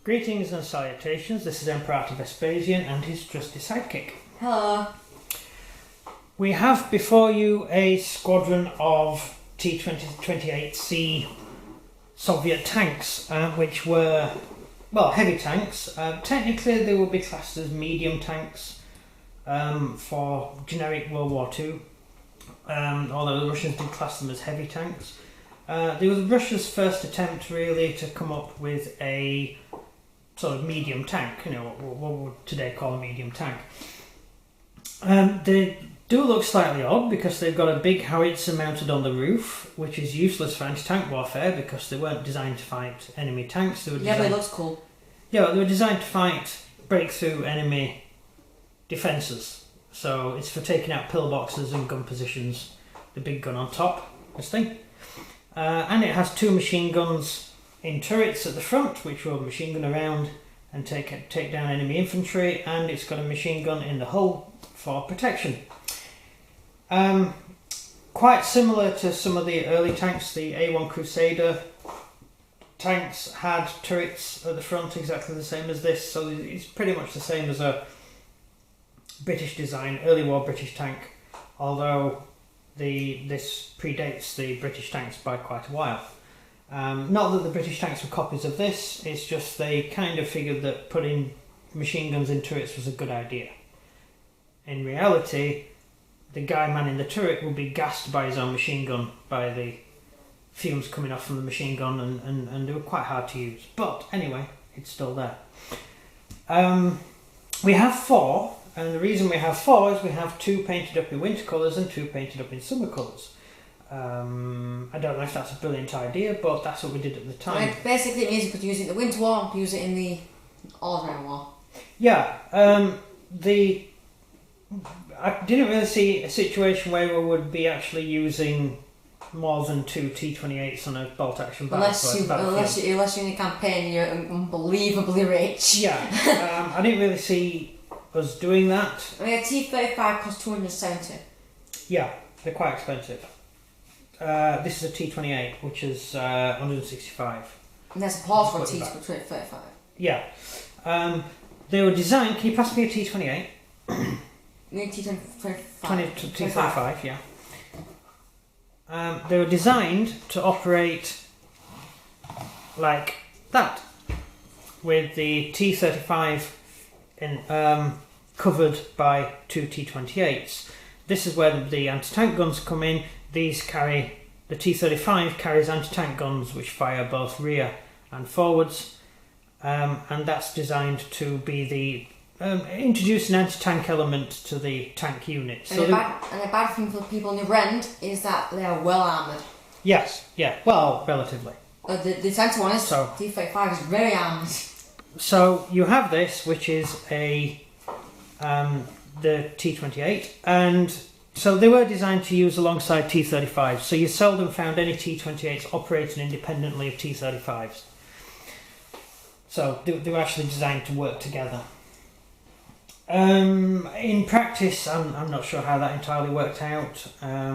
Greetings and salutations, this is Emperor Vespasian and his trusty sidekick. Hello. We have before you a squadron of T28C Soviet tanks, which were, well, heavy tanks. Technically they would be classed as medium tanks for generic World War II, although the Russians did class them as heavy tanks. It was Russia's first attempt really to come up with a sort of medium tank, you know, what we would today call a medium tank. They do look slightly odd because they've got a big howitzer mounted on the roof, which is useless for anti-tank warfare because they weren't designed to fight enemy tanks. They were but it looks cool. Yeah, they were designed to fight breakthrough enemy defences. So it's for taking out pillboxes and gun positions. The big gun on top, this thing. And it has two machine guns in turrets at the front, which will machine gun around and take down enemy infantry, and it's got a machine gun in the hull for protection. Quite similar to some of the early tanks, the A1 Crusader tanks had turrets at the front exactly the same as this, so it's pretty much the same as a British design, early war British tank, although this predates the British tanks by quite a while. Not that the British tanks were copies of this, it's just they kind of figured that putting machine guns in turrets was a good idea. In reality, the guy manning the turret will be gassed by his own machine gun, by the fumes coming off from the machine gun, and they were quite hard to use. But anyway, it's still there. We have four, and the reason we have four is we have two painted up in winter colours and two painted up in summer colours. I don't know if that's a brilliant idea, but that's what we did at the time. Like, basically it means you could use it in the winter war and use it in the ordinary war. Yeah, I didn't really see a situation where we would be actually using more than two T28s on a bolt action battlefield. Unless you're in a campaign and you're unbelievably rich. Yeah, I didn't really see us doing that. I mean, a T35 costs 270. Yeah, they're quite expensive. This is a T28, which is 165. And there's a pause for a T35. Yeah. They were designed... Can you pass me a T28? T35. T35, yeah. They were designed to operate like that, with the T35 covered by two T28s. This is where the anti-tank guns come in. The T35 carries anti-tank guns which fire both rear and forwards, and that's designed to be the introduce an anti-tank element to the tank unit. So the bad thing for people on the other end is that they are well armoured. Yes, yeah, well, relatively. The centre one is, T35 is very armoured. So you have this, which is the T28, and so they were designed to use alongside T35s, so you seldom found any T28s operating independently of T35s. So they were actually designed to work together. In practice, I'm not sure how that entirely worked out.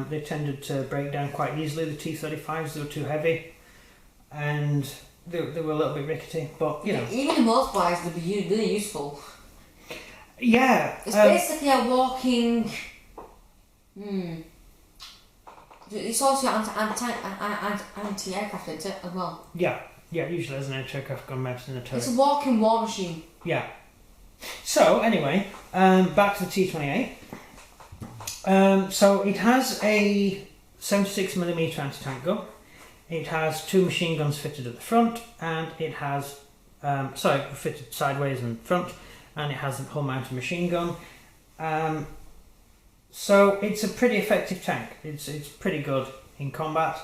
They tended to break down quite easily, the T35s. They were too heavy, and they were a little bit rickety, but you know. Even in multipliers, they'd be really useful. Yeah. It's basically a walking... It's also anti-aircraft, isn't it, as well? Yeah, usually there's an anti-aircraft gun mounted in a turret. It's a walking war machine. Yeah. So, anyway, back to the T28. So it has a 76mm anti-tank gun. It has two machine guns fitted at the front, and it has, fitted sideways and front, and it has a hull-mounted machine gun. So it's a pretty effective tank. It's pretty good in combat.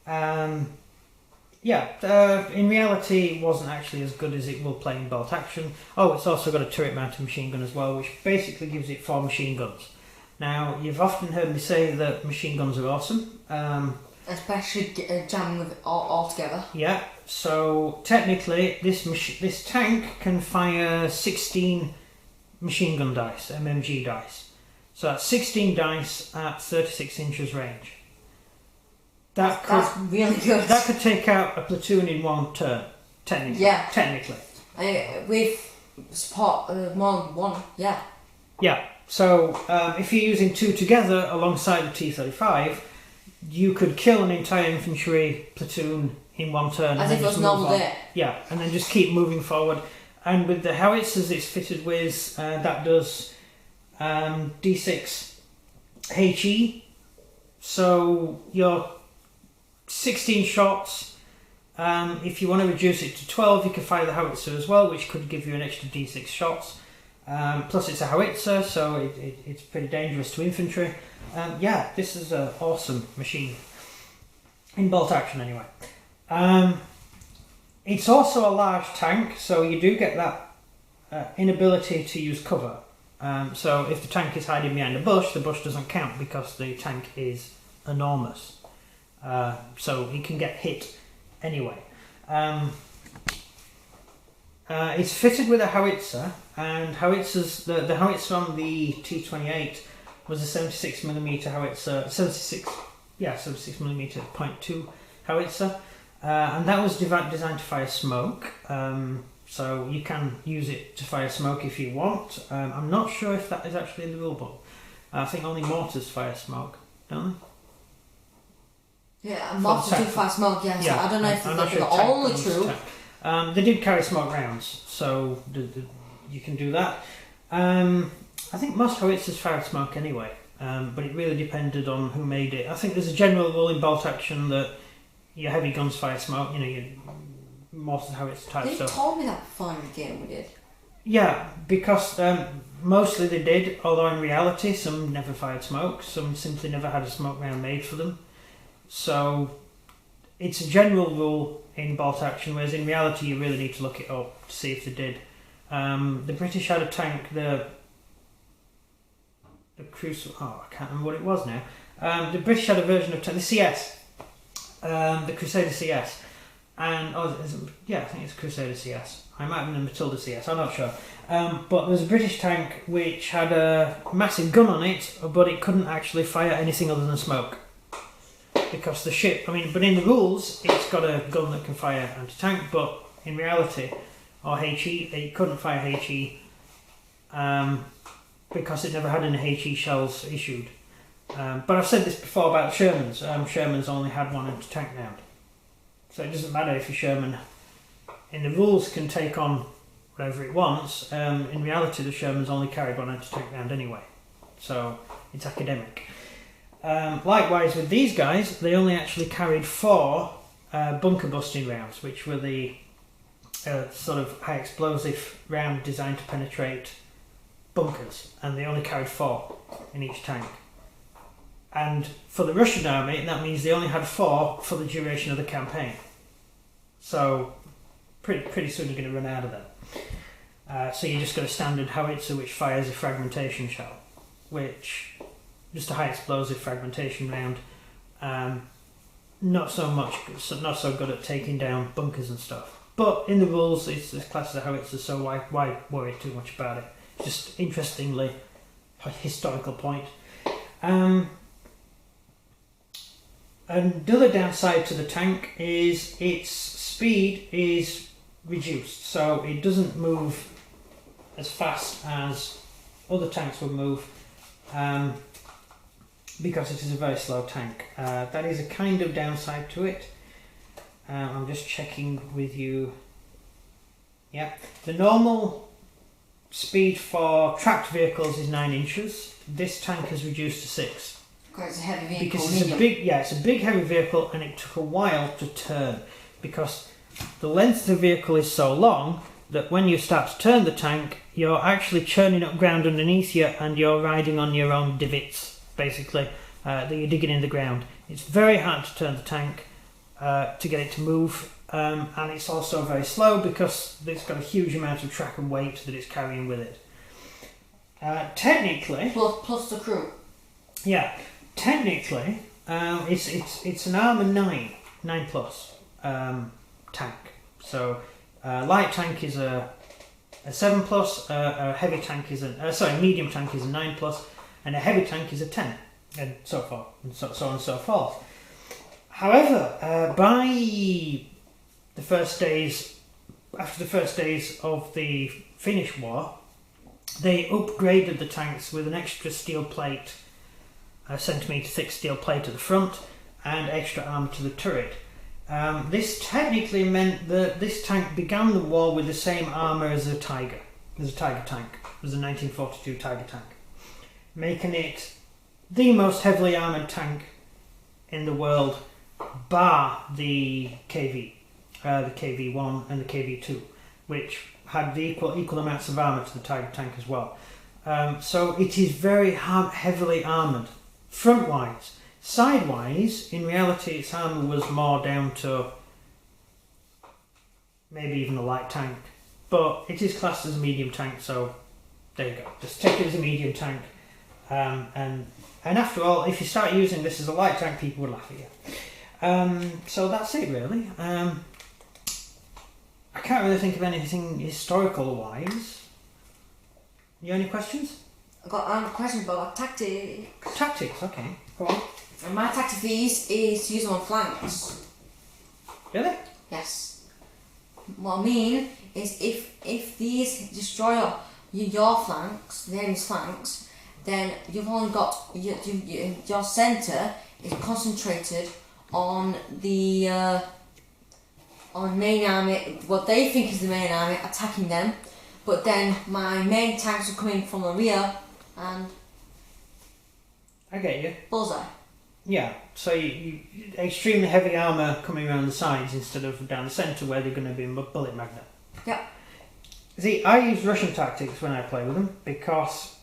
In reality it wasn't actually as good as it will play in bolt action. Oh, it's also got a turret mounted machine gun as well, which basically gives it 4 machine guns. Now, you've often heard me say that machine guns are awesome. Especially jamming with it all together. Yeah, so technically this tank can fire 16 machine gun dice, MMG dice. So that's 16 dice at 36 inches range. That's really good. That could take out a platoon in one turn, technically. Yeah. Technically. With support more than one, yeah. Yeah, so if you're using two together alongside the T-35, you could kill an entire infantry platoon in one turn. As and if it was just a move normal on. day. Yeah, and then just keep moving forward. And with the howitzers it's fitted with, that does D6 HE. So your 16 shots, if you want to reduce it to 12, you can fire the howitzer as well, which could give you an extra D6 shots. Plus it's a howitzer, so it's pretty dangerous to infantry. Yeah, this is an awesome machine. In bolt action anyway. It's also a large tank, so you do get that inability to use cover. So if the tank is hiding behind a bush, the bush doesn't count because the tank is enormous. So it can get hit anyway. It's fitted with a howitzer, and howitzers, the howitzer on the T28 was a 76mm howitzer, 76mm .2 howitzer, and that was designed to fire smoke. So you can use it to fire smoke if you want. I'm not sure if that is actually in the rulebook. I think only mortars fire smoke, don't they? Yeah, mortars do fire smoke, yeah. So I don't know if that's sure only true. They did carry smoke rounds, so you can do that. I think most howitzers fired smoke anyway, but it really depended on who made it. I think there's a general rule in bolt action that your heavy guns fire smoke, your mortar howitzer type stuff. They told me that before in the game we did. Yeah, because mostly they did, although in reality some never fired smoke, some simply never had a smoke round made for them. So it's a general rule in bolt action, whereas in reality you really need to look it up to see if they did. The British had a tank, the Crucible, I can't remember what it was now. The British had a version of the CS, the Crusader CS, and I think it's Crusader CS. I might have been a Matilda CS, I'm not sure. But there was a British tank which had a massive gun on it, but it couldn't actually fire anything other than smoke. Because the ship, but in the rules, it's got a gun that can fire anti-tank, but in reality, or HE, it couldn't fire HE because it never had any HE shells issued. But I've said this before about Shermans. Shermans only had one anti-tank round. So it doesn't matter if your Sherman, in the rules, can take on whatever it wants. In reality, the Shermans only carried one anti-tank round anyway. So it's academic. Likewise with these guys, they only actually carried 4 bunker busting rounds, which were the sort of high explosive round designed to penetrate bunkers, and they only carried 4 in each tank. And for the Russian army, that means they only had 4 for the duration of the campaign. So pretty soon you're going to run out of them. So you just got a standard howitzer which fires a fragmentation shell, which just a high explosive fragmentation round. Not so good at taking down bunkers and stuff. But in the rules, it's classed as a howitzer, so why worry too much about it? Just interestingly, a historical point. And the other downside to the tank is its speed is reduced, so it doesn't move as fast as other tanks would move. Because it is a very slow tank. That is a kind of downside to it. I'm just checking with you. Yeah, the normal speed for tracked vehicles is 9 inches. This tank is reduced to 6. Because it's a heavy vehicle. Because it's a big heavy vehicle, and it took a while to turn. Because the length of the vehicle is so long that when you start to turn the tank, you're actually churning up ground underneath you, and you're riding on your own divots. Basically, that you're digging in the ground. It's very hard to turn the tank to get it to move, and it's also very slow because it's got a huge amount of track and weight that it's carrying with it. Technically, plus the crew. Yeah, technically, it's an armour 9 plus tank. So light tank is a 7 plus, a heavy tank is medium tank is a 9 plus. And a heavy tank is a 10, and so forth, and so on and so forth. However, by the first days after the first days of the Finnish War, they upgraded the tanks with an extra steel plate, a centimetre thick steel plate at the front, and extra armour to the turret. This technically meant that this tank began the war with the same armour as a Tiger tank, as a 1942 Tiger tank, making it the most heavily armoured tank in the world, bar the KV, the KV-1 and the KV-2, which had the equal amounts of armour to the Tiger tank as well. So it is very heavily armoured, front-wise. Side-wise, in reality, its armour was more down to maybe even a light tank, but it is classed as a medium tank, so there you go. Just take it as a medium tank, and after all, if you start using this as a light tank, people would laugh at you. So that's it, really. I can't really think of anything historical-wise. You any questions? I've got a question about tactics. Tactics, okay. Go on. And my tactic for these is to use them on flanks. Really? Yes. What I mean is if these destroy your flanks, the enemy's flanks, then you've only got your centre is concentrated on the on main army, what they think is the main army, attacking them, but then my main tanks are coming from the rear and I get you. bullseye. Yeah, so you extremely heavy armour coming around the sides instead of down the centre where they're going to be a bullet magnet. Yeah. See, I use Russian tactics when I play with them because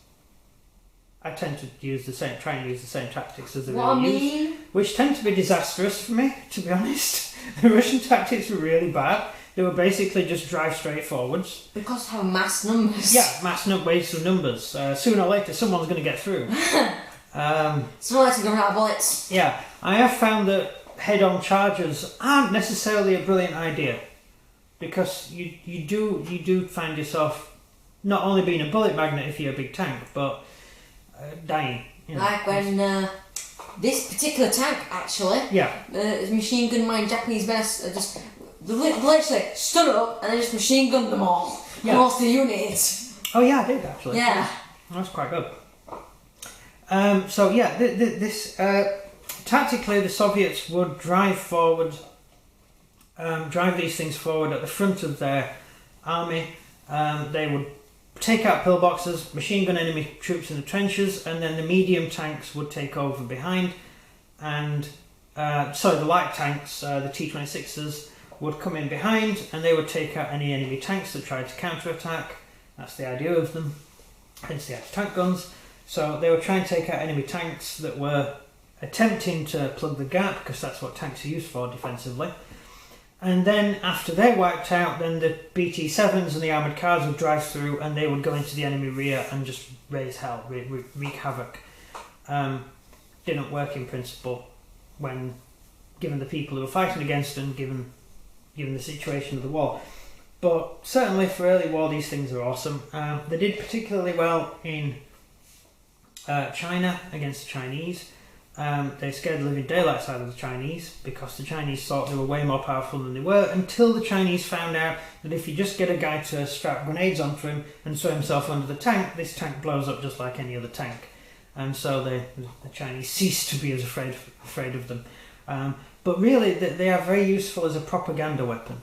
I tend to try and use the same tactics as they really use, which tend to be disastrous for me, to be honest. The Russian tactics were really bad. They were basically just drive straight forwards. Because how mass numbers. Yeah, waves of numbers. Sooner or later, someone's going to get through. So let's go out bullets. Yeah, I have found that head-on charges aren't necessarily a brilliant idea because you do find yourself not only being a bullet magnet if you're a big tank, but dying. You know. Like when this particular tank actually, machine gun mine Japanese men just literally stood up and then just machine gunned them all. Yeah. Most of the units. Oh yeah, I did actually. Yeah. That's quite good. So yeah, this tactically the Soviets would drive these things forward at the front of their army. They would take out pillboxes, machine gun enemy troops in the trenches, and then the medium tanks would take over behind. And the light tanks, the T28Cs, would come in behind, and they would take out any enemy tanks that tried to counter-attack. That's the idea of them, hence the anti-tank guns. So they would try and take out enemy tanks that were attempting to plug the gap, because that's what tanks are used for defensively. And then after they're wiped out, then the BT-7s and the armoured cars would drive through and they would go into the enemy rear and just raise hell, wreak havoc. Didn't work in principle when given the people who were fighting against them, given the situation of the war. But certainly for early war, these things are awesome. They did particularly well in China against the Chinese. They scared the living daylights out of the Chinese because the Chinese thought they were way more powerful than they were, until the Chinese found out that if you just get a guy to strap grenades onto him and throw himself under the tank, this tank blows up just like any other tank. And so the Chinese ceased to be as afraid of them. But really, they are very useful as a propaganda weapon.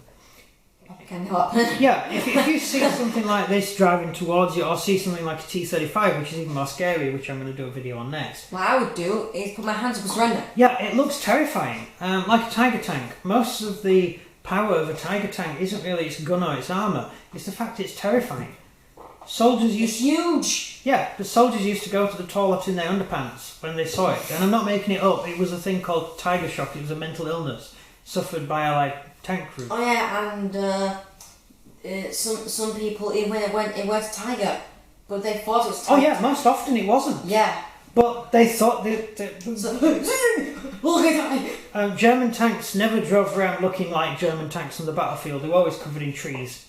Yeah, if you see something like this driving towards you, or see something like a T-35, which is even more scary, which I'm going to do a video on next. What I would do is put my hands up and surrender. Yeah, it looks terrifying, like a Tiger tank. Most of the power of a Tiger tank isn't really its gun or its armour, it's the fact it's terrifying. It's huge! Yeah, the soldiers used to go to the toilet in their underpants when they saw it, and I'm not making it up, it was a thing called tiger shock. It was a mental illness suffered by tank crew. Oh yeah, and some people, even when it went Tiger, but they thought it was Tiger. Oh yeah, most often it wasn't. Yeah. But they thought German tanks never drove around looking like German tanks on the battlefield. They were always covered in trees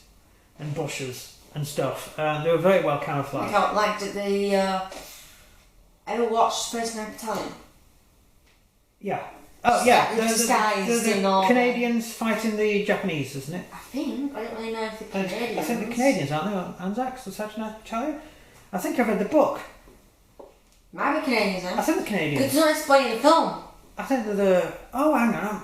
and bushes and stuff. They were very well camouflaged. Did they ever watch Space Nine Battalion? Yeah. Oh yeah, disguised in all Canadians fighting the Japanese, isn't it? I think. I don't really know if the Canadians. I think the Canadians, aren't they, on Anzacs, the Saturday Night Battalion? I think I've read the book. Might be Canadians then. I think the Canadians. It's not explained in the film. I think they're the... Oh, hang on.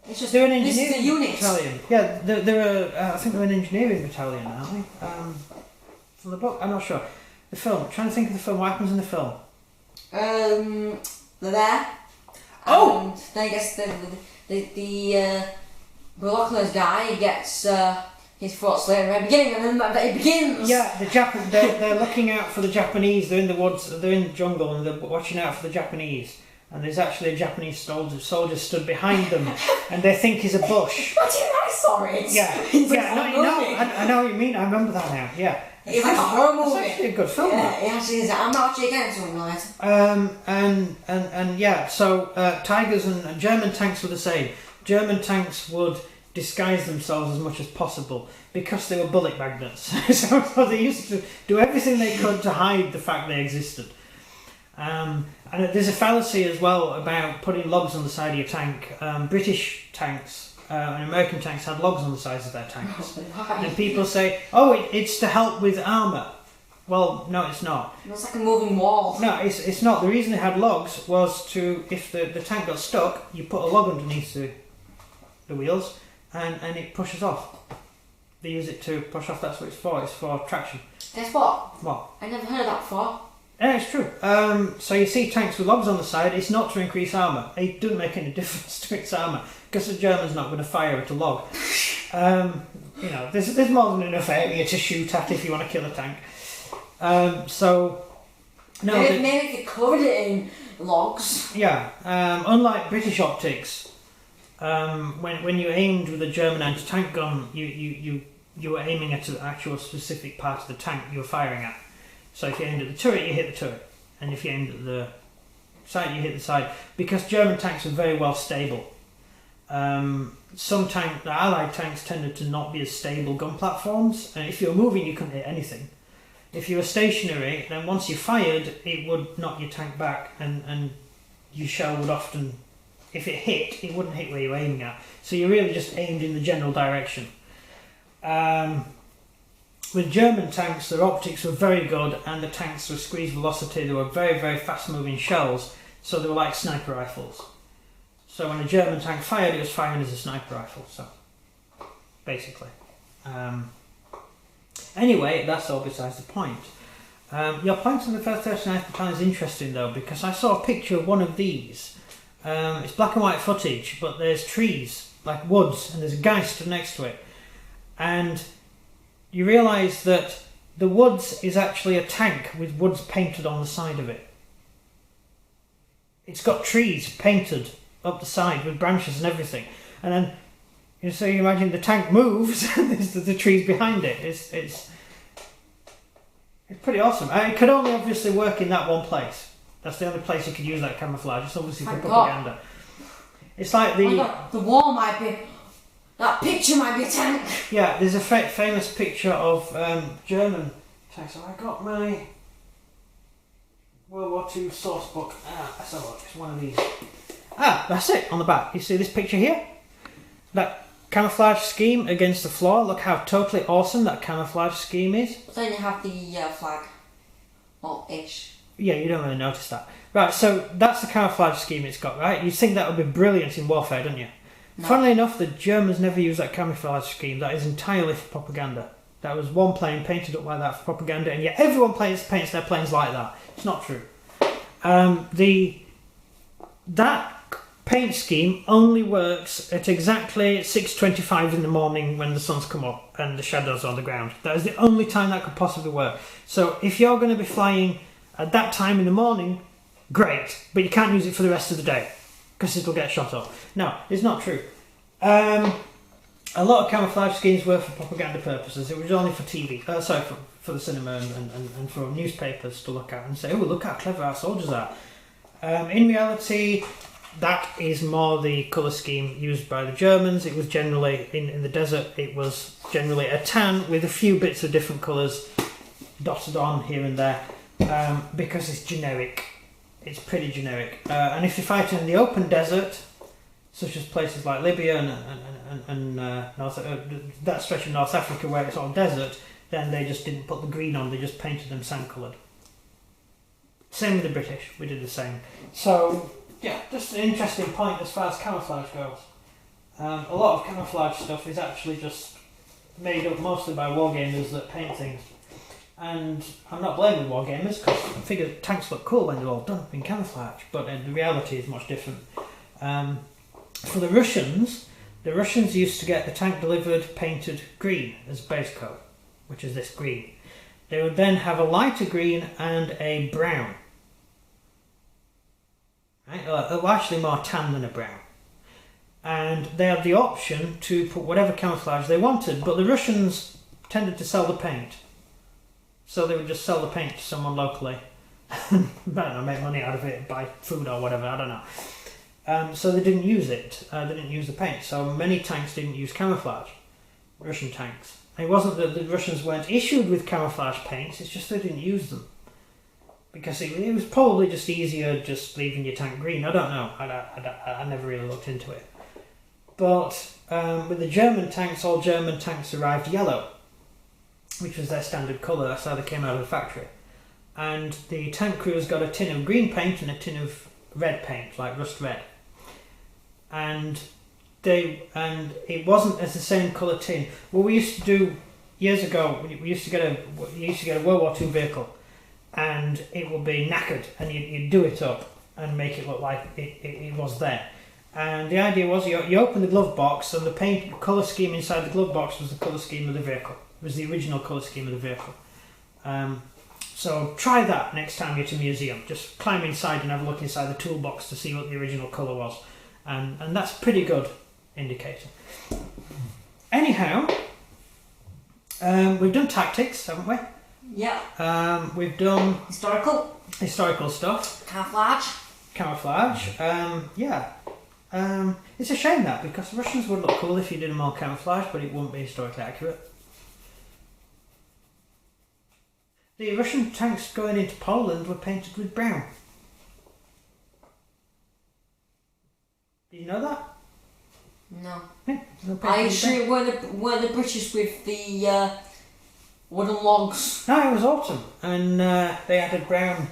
It's just, they're an this is engineering the unit. battalion. Yeah, they're I think they're an engineering battalion, aren't they? From the book? I'm not sure. The film. I'm trying to think of the film. What happens in the film? They're there. Oh! And then I guess the binoculars guy gets his throat slit at the very beginning, and then it begins. Yeah, they're looking out for the Japanese. They're in the woods. They're in the jungle, and they're watching out for the Japanese. And there's actually a Japanese soldier stood behind them, and they think he's a bush. What do you know? I saw it. Yeah, I know what you mean. I remember that now. Yeah, it's like a horror movie. It's actually a good film. Yeah, it actually is. I'm not watching again until night. And yeah, so Tigers and German tanks were the same. German tanks would disguise themselves as much as possible because they were bullet magnets. so they used to do everything they could to hide the fact they existed. And there's a fallacy as well about putting logs on the side of your tank. British tanks and American tanks had logs on the sides of their tanks. Why? And people say, oh, it's to help with armour. Well, no, it's not. It's like a moving wall. No, it's not. The reason they had logs was to, if the tank got stuck, you put a log underneath the wheels and it pushes off. They use it to push off, that's what it's for traction. Guess what? What? I never heard of that before. Yeah, it's true. So you see tanks with logs on the side, it's not to increase armour. It doesn't make any difference to its armour, because the German's not going to fire at a log. There's more than enough area to shoot at if you want to kill a tank. Maybe if they covered it in logs. Yeah, unlike British optics, when you aimed with a German anti-tank gun, you were aiming at an actual specific part of the tank you were firing at. So if you aimed at the turret, you hit the turret, and if you aimed at the side, you hit the side. Because German tanks are very well stable. The Allied tanks tended to not be as stable gun platforms, and if you were moving, you couldn't hit anything. If you were stationary, then once you fired, it would knock your tank back, and your shell would often, if it hit, it wouldn't hit where you were aiming at. So you really just aimed in the general direction. With German tanks, their optics were very good, and the tanks were squeeze velocity. They were very, very fast-moving shells, so they were like sniper rifles. So when a German tank fired, it was firing as a sniper rifle. So, basically. Anyway, that's all besides the point. Your point on the 39th Battalion is interesting, though, because I saw a picture of one of these. It's black and white footage, but there's trees, like woods, and there's a guy stood next to it. And you realise that the woods is actually a tank with woods painted on the side of it. It's got trees painted up the side with branches and everything. And then, so you imagine the tank moves and there's the trees behind it. It's pretty awesome. It could only obviously work in that one place. That's the only place you could use that camouflage. It's obviously for propaganda. It's like the wall might be... That picture might be a tank. Yeah, there's a famous picture of German tanks. So I got my World War II source book. Let's have a look. It's one of these. That's it on the back. You see this picture here? That camouflage scheme against the floor. Look how totally awesome that camouflage scheme is. But then you have the flag. Or ish. Yeah, you don't really notice that. Right, so that's the camouflage scheme it's got, right? You'd think that would be brilliant in warfare, don't you? No. Funnily enough, the Germans never used that camouflage scheme. That is entirely for propaganda. That was one plane painted up like that for propaganda, and yet everyone paints their planes like that. It's not true. That paint scheme only works at exactly 6:25 in the morning when the sun's come up and the shadows are on the ground. That is the only time that could possibly work. So if you're going to be flying at that time in the morning, great, but you can't use it for the rest of the day because it'll get shot up. No, it's not true. A lot of camouflage schemes were for propaganda purposes. It was only for TV, for the cinema and for newspapers to look at and say, oh, look how clever our soldiers are. In reality, that is more the colour scheme used by the Germans. It was generally, in the desert, it was generally a tan with a few bits of different colours dotted on here and there, because it's generic. it's pretty generic. And if you're fighting in the open desert, such as places like Libya and that stretch of North Africa where it's all desert, then they just didn't put the green on, they just painted them sand coloured. Same with the British, we did the same. So, yeah, just an interesting point as far as camouflage goes. A lot of camouflage stuff is actually just made up mostly by wargamers that paint things. And I'm not blaming wargamers, because I figure tanks look cool when they're all done up in camouflage, but the reality is much different. For the Russians used to get the tank delivered painted green as base coat, which is this green. They would then have a lighter green and a brown. Right? Actually more tan than a brown. And they had the option to put whatever camouflage they wanted, but the Russians tended to sell the paint. So they would just sell the paint to someone locally. I don't know, make money out of it, buy food or whatever, I don't know. So they didn't use it, they didn't use the paint. So many tanks didn't use camouflage, Russian tanks. It wasn't that the Russians weren't issued with camouflage paints, it's just they didn't use them. Because it was probably just easier just leaving your tank green. I don't know, I never really looked into it. But with the German tanks, all German tanks arrived yellow, which was their standard colour, that's how they came out of the factory. And the tank crews got a tin of green paint and a tin of red paint, like rust red. And it wasn't as the same colour tin. What we used to do years ago, we used to get a World War II vehicle, and it would be knackered, and you'd do it up and make it look like it was there. And the idea was you open the glove box, and the paint colour scheme inside the glove box was the colour scheme of the vehicle. It was the original colour scheme of the vehicle. So try that next time you're at a museum. Just climb inside and have a look inside the toolbox to see what the original colour was. And that's a pretty good indicator. Anyhow, we've done tactics, haven't we? Yeah. We've done historical stuff. Camouflage. Yeah. It's a shame that, because the Russians would look cool if you did them all camouflage, but it wouldn't be historically accurate. The Russian tanks going into Poland were painted with brown. Did you know that? No. Yeah, I assume were the British with the wooden logs? No, it was autumn, and they added brown,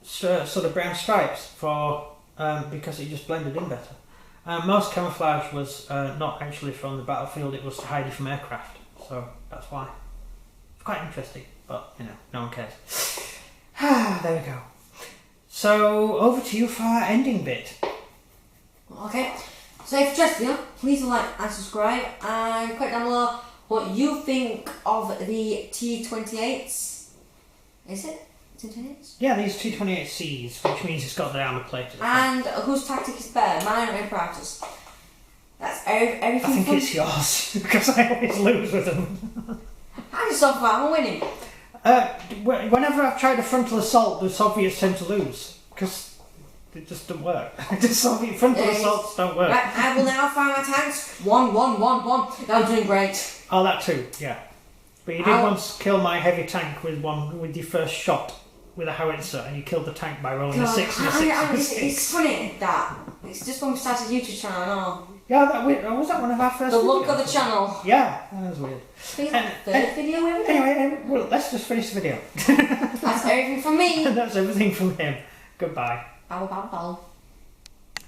sort of brown stripes for because it just blended in better. Most camouflage was not actually from the battlefield; it was to hide you from aircraft, so that's why. It's quite interesting, but no one cares. There we go. So over to you for our ending bit. Okay, so if you just please like and subscribe, and comment down below what you think of the T28s. Is it T28s? Yeah, these T28Cs, which means it's got the armour plate. And whose tactic is better, mine or Imperator's? That's everything. I think it's yours, because I always lose with them. How so far? I'm winning. Whenever I've tried a frontal assault, the Soviets tend to lose, because it just doesn't work. The Soviet frontal assaults don't work. Right, I will now fire my tanks. 1, 1, 1, 1. I'm doing great. Oh, that too, yeah. But you did once kill my heavy tank with your first shot with a howitzer, and you killed the tank by rolling a 6 and a 6 and a 6. It's funny that it's just when we started YouTube channel. I know. Yeah, was that one of our first? The look videos? of the channel. Yeah, that was weird. Third video ever. Anyway, well, let's just finish the video. That's everything from me. That's everything from him. Goodbye. Bow, bow, bow.